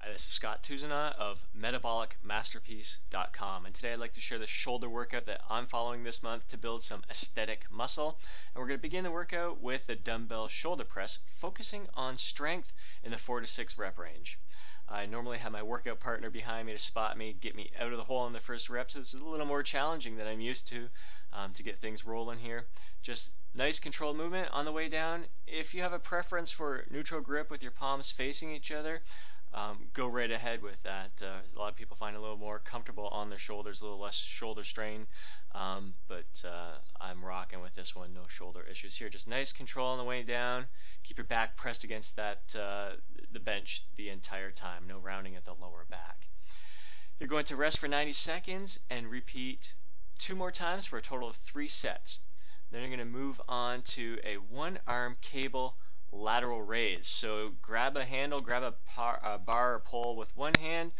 Hi, this is Scott Tuzana of metabolicmasterpiece.com, and today I'd like to share the shoulder workout that I'm following this month to build some aesthetic muscle. And we're going to begin the workout with the dumbbell shoulder press, focusing on strength in the 4 to 6 rep range. I normally have my workout partner behind me to spot me, get me out of the hole in the first rep, so it's a little more challenging than I'm used to get things rolling here. Just nice controlled movement on the way down. If you have a preference for neutral grip with your palms facing each other, go right ahead with that. A lot of people find it a little more comfortable on their shoulders, a little less shoulder strain, but I'm rocking with this one, no shoulder issues here. Just nice control on the way down. Keep your back pressed against that the bench the entire time, no rounding at the lower back. You're going to rest for 90 seconds and repeat 2 more times for a total of 3 sets. Then you're going to move on to a 1-arm cable lateral raise. So grab a handle, grab a bar or pole with one hand,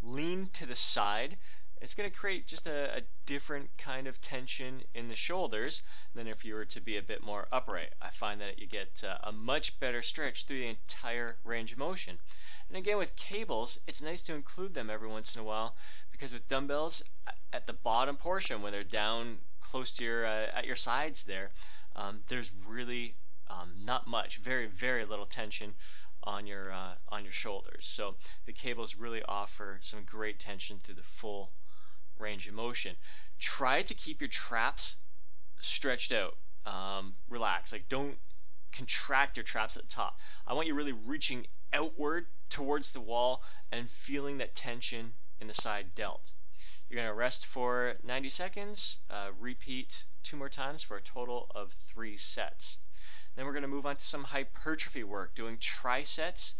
lean to the side. It's going to create just a different kind of tension in the shoulders than if you were to be a bit more upright. I find that you get a much better stretch through the entire range of motion. And again, with cables, it's nice to include them every once in a while, because with dumbbells, at the bottom portion, when they're down close to your at your sides there's really not much, very little tension on your shoulders. So the cables really offer some great tension through the full range of motion. Try to keep your traps stretched out. Relax. Like, don't contract your traps at the top. I want you really reaching outward towards the wall and feeling that tension in the side delt. You're going to rest for 90 seconds, repeat 2 more times for a total of 3 sets. Then we're going to move on to some hypertrophy work, doing trisets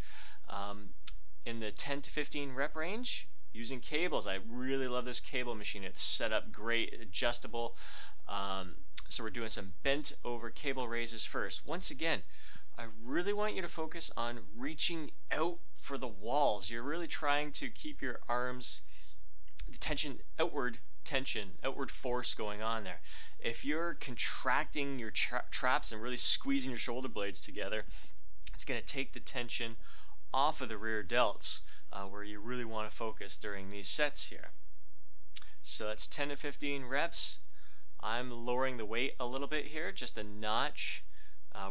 in the 10 to 15 rep range using cables. I really love this cable machine. It's set up great, adjustable. So we're doing some bent over cable raises first. Once again, I really want you to focus on reaching out for the walls. You're really trying to keep your arms, outward force going on there. If you're contracting your traps and really squeezing your shoulder blades together, it's going to take the tension off of the rear delts, where you really want to focus during these sets here. So that's 10 to 15 reps. I'm lowering the weight a little bit here, just a notch.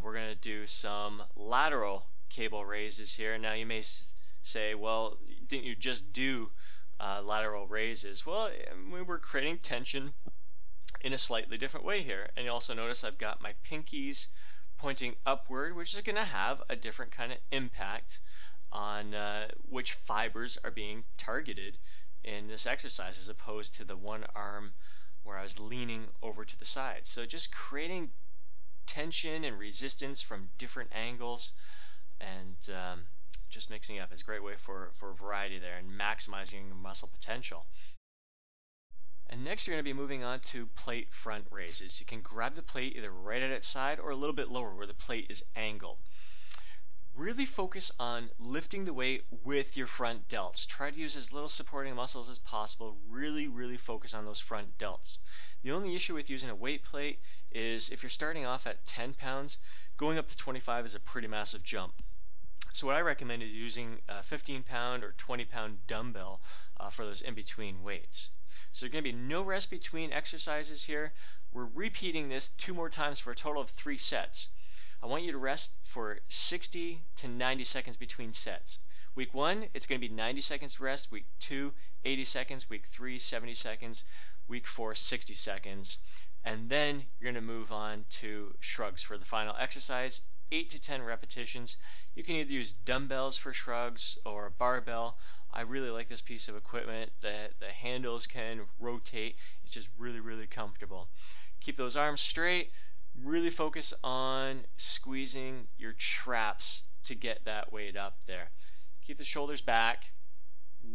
We're going to do some lateral cable raises here. Now you may say, well, didn't you just do lateral raises? Well, we're creating tension in a slightly different way here. And you also notice I've got my pinkies pointing upward, which is going to have a different kind of impact on which fibers are being targeted in this exercise, as opposed to the one arm where I was leaning over to the side. So just creating tension and resistance from different angles, and just mixing it up. It's a great way for variety there and maximizing your muscle potential. And next you're going to be moving on to plate front raises. You can grab the plate either right at its side or a little bit lower where the plate is angled. Really focus on lifting the weight with your front delts. Try to use as little supporting muscles as possible. Really focus on those front delts. The only issue with using a weight plate is if you're starting off at 10 pounds, going up to 25 is a pretty massive jump. So what I recommend is using a 15-pound or 20-pound dumbbell for those in-between weights. So there's going to be no rest between exercises here. We're repeating this 2 more times for a total of 3 sets. I want you to rest for 60 to 90 seconds between sets. Week 1, it's going to be 90 seconds rest. Week 2, 80 seconds. Week 3, 70 seconds. Week 4, 60 seconds. And then you're going to move on to shrugs for the final exercise, 8 to 10 repetitions. You can either use dumbbells for shrugs or a barbell. I really like this piece of equipment. The handles can rotate. It's just really comfortable. Keep those arms straight. Really focus on squeezing your traps to get that weight up there. Keep the shoulders back.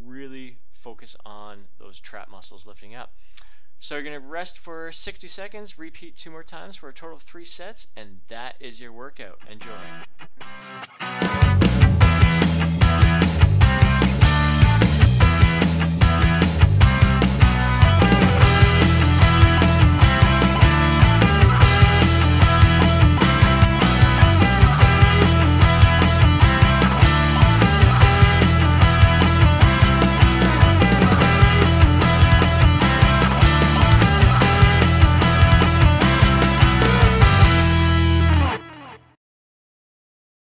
Really focus on those trap muscles lifting up. So you're going to rest for 60 seconds, repeat 2 more times for a total of 3 sets, and that is your workout. Enjoy.